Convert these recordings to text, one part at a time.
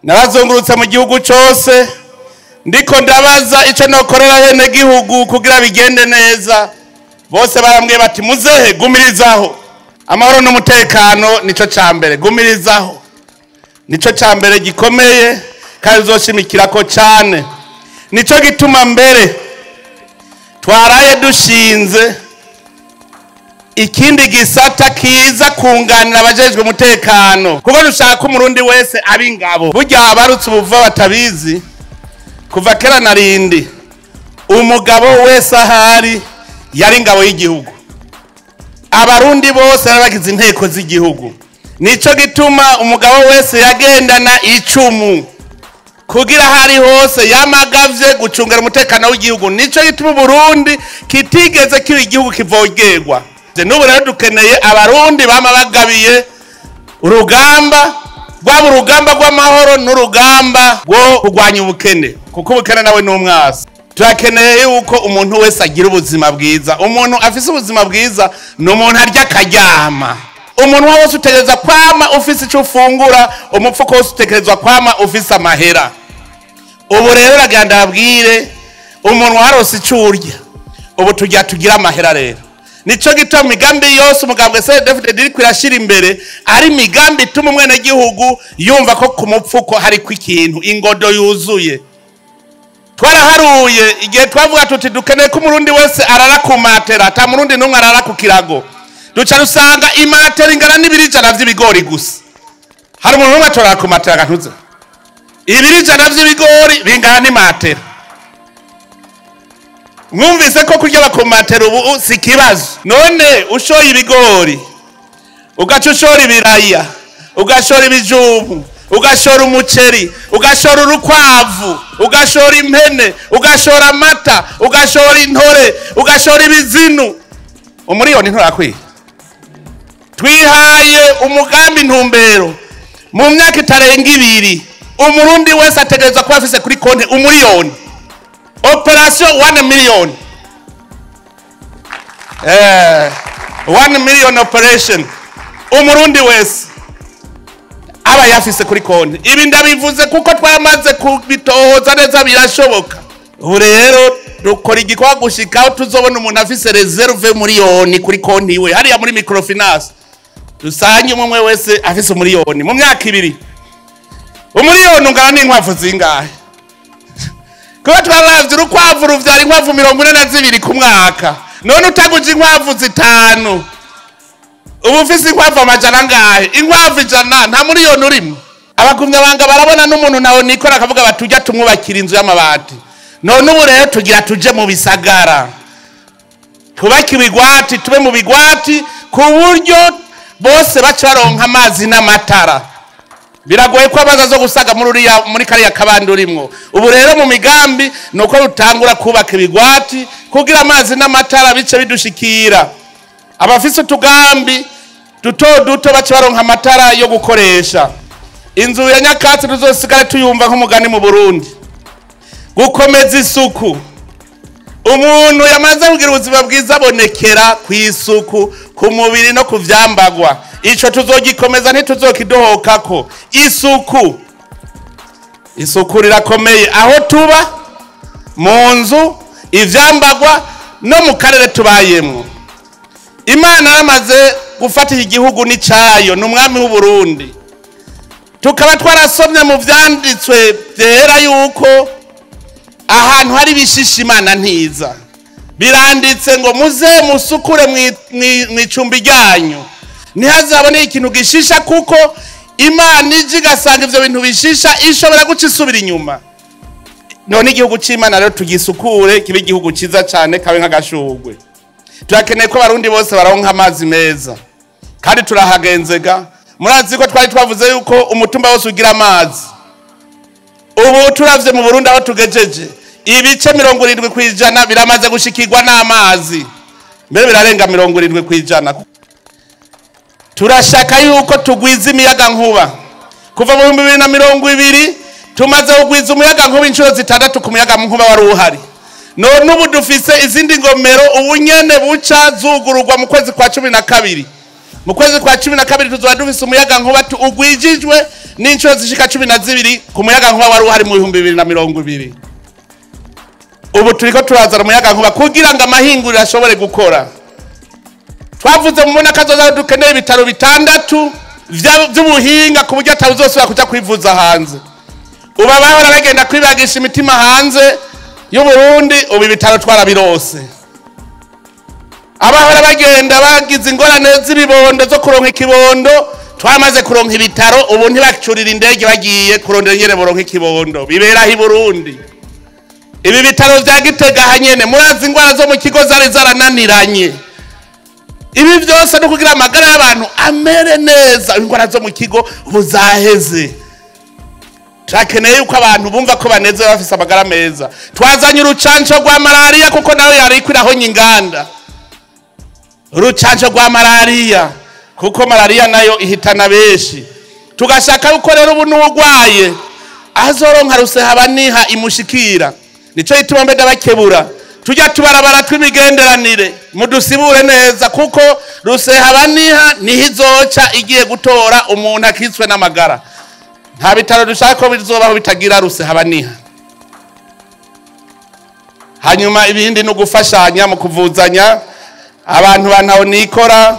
narazungurutse mu gihugu cyose ndiko ndabaza ico nokorera hene gihugu kugira bigende neza. Bose barambwiye bati muzehe gumirizaho, amahoro n'umutekano nico cambere, gumirizaho nico cambere gikomeye kandi uzoshimikirako cyane. Nico gituma mbere twaraye dushinze ikindi gisata kiza kunganira abajejwe umutekano, kuko dushaka umurundi wese abi ingabo. Burya abarutse ubuva batabizi, kuva kera narindi umugabo wese ahari yari ingabo y'igihugu. Abarundi bose baragize inteko z'igihugu. Nico gituma umugabo wese yagendana icumu kugira hari hose yamagavye gucungera umutekano w'igihugu. Nico gituma Burundi kitigeze kiba igihugu kivogerwa. N'ubu rero dukeneye abarundi bama bagabiye urugamba, rwaba urugamba rw'amahoro n'urugamba rwo kurwanya ubukene, kuko ubukene nawe n'umwasi. Turakeneye yuko umuntu wese agira ubuzima bwiza. Umuntu afise ubuzima bwiza ni umuntu arya akaryama. Umuntu wose utegerezwa kwama ufise icyo ufungura, umupfuko wose utegerezwa kwama ufise amahera. Ubu rero raganda abwire umuntu warose icyo urya, ubu tugira amahera rero. Nico gituma imigambi yose umugambwe CNDD FDD iri kwirashira imbere ari imigambi ituma umwene gihugu yumva ko ku mupfuko hari kw'ikintu, ingodo yuzuye. Twaraharuye igihe twavuga tuti dukeneye ko umurundi wese arara ku matera, ata murundi n'umwe arara ku kirago. Duca rusanga imatera ingana n'ibiri ijana vy'ibigori gusa. Hari umuntu umwe atorara ku matera agantuze ibiri ijana vy'ibigori bingana n'imatera. Mwumvise ko kurya bakomatera ubu si kibazo. None ushoye ibigori, ugaca ushora ibiraya, ugashora ibijumbu, ugashora umuceri, ugashora urukwavu, ugashora impene, ugashora amata, ugashora intore, ugashora ibizinu, umuriyoni nturakwiye. Twihaye umugambi ntumbero mu myaka itarenga 2 umurundi wese ategerezwa kuba afise kuri konti umuriyoni. Operation 1 million. 1 million operation. Umurundi wese aba yafise kuri konti. Ibi ndabivuze kuko twamaze kubitohoza neza birashoboka. Ubu rero dukora igikwa gushikaho tuzobona umuntu afise reserve umuriyoni kuri konti iwe. Hariya muri microfinance dusanye umwe wese afise umuriyoni mu myaka 2. Umuriyoni ungana n'inkwavu zingahe? Kuba twaravye urukwavu ruvyara inkwavu 42 ku mwaka. None utaguje inkwavu 5. Ubu ufise inkwavu amajana ngahe? Inkwavu 100 nta muriyoni urimo. Abagumya banga barabona n'umuntu nawe Nico akavuga batujya tumwubakira inzu y'amabati. None ubu rero tugira tuje mu bisagara. Tubaki bigwati, tube mu bigwati ku buryo bose bacaronka amazi n'amatara. Biragoye ko abaza zo gusaga muri kariya kabandi urimwo. Ubu rero mu migambi nuko rutangura kubaka ibigwati kugira amazi n'amatara bice bidushikira. Abafise utugambi duto bace baronka amatara yo gukoresha. Inzu ya nyakatsi tuzosigara tuyumva nk'umugani mu Burundi. Gukomeza isuku. Umuntu yamaze kugira ubuzima bwiza bonekera ku isuku, ku mubiri no ku vyambagwa. Ico tuzogikomeza ntituzokidohokako. Isuku rirakomeye aho tuba, mu nzu, ivyambagwa no mu karere tubayemwo. Imana yaramaze gufata igihugu n'icayo n'umwami w'u Burundi. Tukaba twarasomye mu vyanditswe vyera yuko ahantu hari bishisha Imana ntiza. Biranditse ngo muze musukure mw'icumbi ryanyu. Ntihazabone ikintu gishisha kuko Imana ije igasanga ivyo bintu bishisha ishobora guca isubira inyuma. None igihugu c'Imana rero tugisukure kibe igihugu ciza cyane kabe nk'agashugwe. Turakeneye ko abarundi bose baronka amazi meza. Kandi turahagenzega. Murazi ko twari twavuze yuko umutumba wose ugira amazi. Ubu turavye mu Burundi aho tugejeje ibice 70% biramaze gushikirwa n'amazi. Mbere birarenga 70%. Turashaka yuko tugwiza imiyaga nkuba. Kuva mu 2020 tumaze kugwiza umuyaga nkuba inshuro 6 ku muyaga nkuba wari uhari. None ubu dufise izindi ngomero ubunyene buca zugururwa mu kwezi kwa 12. mu kwezi kwa 12 tuzoba dufise umuyaga nkuba ugwijijwe n'inshuro zishika 12 ku muyaga nkuba wari uhari mu 2020. Ubu turiko turazana umuyaga nkuba kugira ngo amahinguriro ashobore gukora. Twavuze mubona kazoza dukeneye ibitaro 6 vy'ubuhinga ku buryo atawuzosubira kuja kwivuza hanze. Uba bahora bagenda kwibagisha imitima hanze y'Uburundi, ubu ibitaro twarabirose. Abahora bagenda bagize ingorane z'ibibondo zo kuronka ikibondo, twamaze kuronka ibitaro, ubu ntibacurira indege bagiye kurondera nyene boronka ikibondo, bibera hi Burundi. Ibi bitaro vya Gitega hanyene murazi ingwara zo mu kigo zari zarananiranye. Ibi byose no kugira amagara y'abantu amere neza, ingwara zo mu kigo buzaheze. Turakeneye uko abantu bumva ko baneze bafise amagara meza. Twazanye urucanco rwa malaria kuko nawe yari kwiraho nyinganda. Urucanco rwa malaria kuko malaria nayo ihitana beshi. Tugashaka uko rero ubu n'ugwaye azoronka rusehaba imushikira. Nico ituma mbeda bakebura. Tujya tubarabara tw'imigenderanire mudusibure neza kuko rusehaba nihizoca igiye gutora umuntu akitswe n'amagara. Nta bitaro dushaka ko bizobaho bitagira rusehaba. Hanyuma ibindi no gufashanya mu kuvuzanya abantu bantaho nikora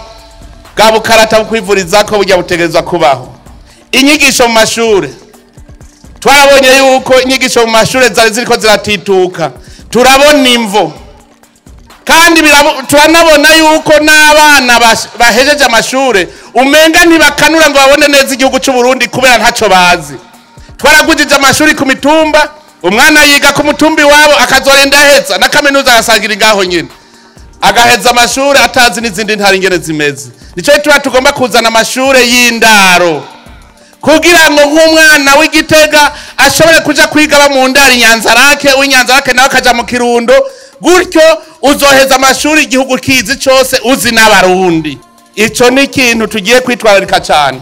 bwabukarata bukwivuriza ko bujya butegerezwa kubaho. Inyigisho mu mashure twarabonye yuko inyigisho mu mashure zari ziriko ziratituka, turabona imvo kandi turanabona yuko n'abana bahejeje amashure umenga ntibakanura ngo babone neza igihugu cy'u Burundi kubera ntaco bazi. Twaragujije amashuri ku mitumba, umwana yiga ku mutumbi wabo akazorenda heza na kaminuza agasangira ngaho nyine, agaheza amashure atazi n'izindi ntari ingene zimeze. Nico tugomba kuzana amashure y'indaro kugira ngo nk'umwana w'Igitega ashobore kuja kwiga mu ndari Nyanzarake, w'Inyanzarake nawe akaja mu Kirundo, gutyo uzoheza amashuri igihugu kizi cyose uzi n'abarundi. Ico ni ikintu tugiye kwitwararika cyane,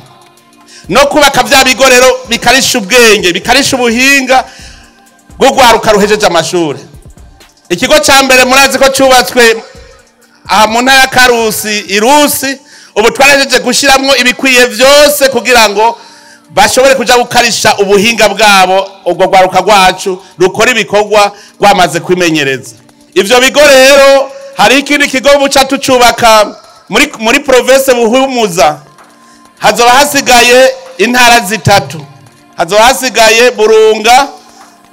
no kubaka vya bigo rero bikarisha ubwenge, bikarisha ubuhinga bwo gwaruka ruhejeje amashuri. Ikigo ca mbere murazi ko cyubatswe aha mu ntara ya Karusi Irusi, ubu twarajeje gushiramwo ibikwiye vyose kugira ngo bashobore kuja gukarisha ubuhinga bwabo, ubwo gwaruka rwacu rukora ibikorwa rwamaze kwimenyereza. Ivyo bigo rero hari ikindi kigo buca tucubaka muri province Buhumuza, hazoba hasigaye intara zitatu, hazoba hasigaye Burunga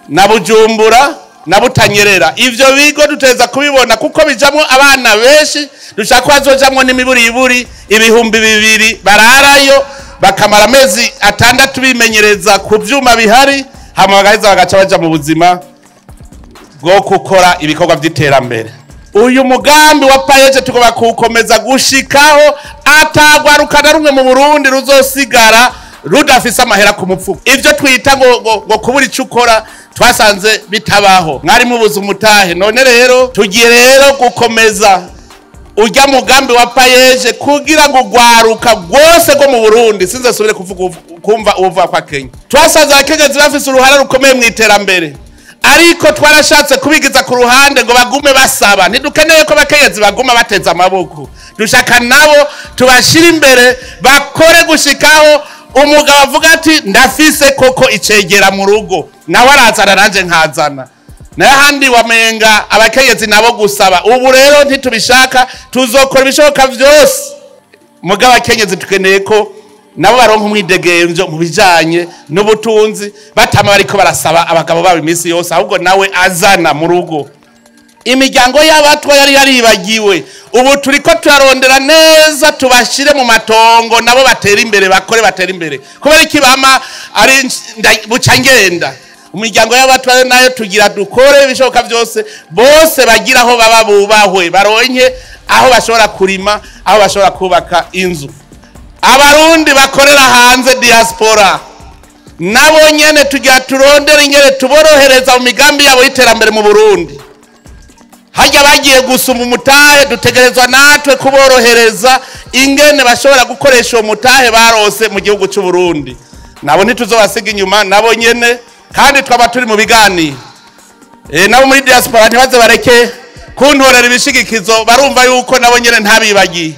na Bujumbura na Butanyerera. Ivyo bigo duteza kubibona kuko bijamwo abana benshi, dushaka ko hazojamwo n'imiburiburi 2,000 bararayo bakamara amezi 6 bimenyereza ku vyuma bihari, hama bagaheza bagaca baja mu buzima bwo gukora ibikorwa by'iterambere. Uyu mugambi wa payeje tugoba kukomeza gushikaho atagwarukana rumwe mu Burundi ruzosigara rudafise amahera ku mupfuko. Ivyo twita ngo kubura ico ukora twasanze bitabaho, mwari mubuze umutahe. None rero tugiye rero gukomeza ujya mugambi wa payeje kugira ngo gwaruka rwose go mu Burundi sinze subire kumva uva kwa Kenya. Twasanze abakenyezi bafise uruhara rukomeye mu iterambere, ariko twarashatse kubigiza ku ruhande ngo bagume basaba. Ntidukeneye ko abakenyezi baguma bateza amaboko, dushaka nabo tubashira imbere bakore gushikaho umugabo avuga ati ndafise koko icegera mu rugo, nawe arazana nanje nkazana. Nahandi wamenga abakenyezi nabo gusaba. Ubu rero ntitubishaka, tuzokora ibishoboka vyose. Mugabo abakenyezi tukeneye ko nabo baronka umwidegemvyo mu bijanye n'ubutunzi, batama bariko barasaba abagabo babo iminsi yose, ahubwo nawe azana mu rugo. Imiryango y'abatwa yari yaribagiwe, ubu turiko turarondera neza tubashire mu matongo nabo batera imbere, bakore batera imbere. Kubera ikibama ari buca ngenda umuryango y'abatwa nayo tugira dukore bishoboka byose, bose bagira aho baba bubahwe, baronke aho bashobora kurima, aho bashobora kubaka inzu. Abarundi bakorera hanze diaspora nabo nyene tugira turondera ingere tuborohereza mu migambi yabo y'iterambere mu Burundi. Hajya bagiye gusuma umutahe, dutegerezwa natwe kuborohereza ingene bashobora gukoresha uwo mutahe barose mu gihugu cy'u Burundi. Nabo ntituzobasiga inyuma, nabo nyene kandi twaba turi mu biganiro. Nabo muri diaspora ntibaze bareke kuntorera ibishigikizo, barumva yuko nabo nyene ntabibagiye.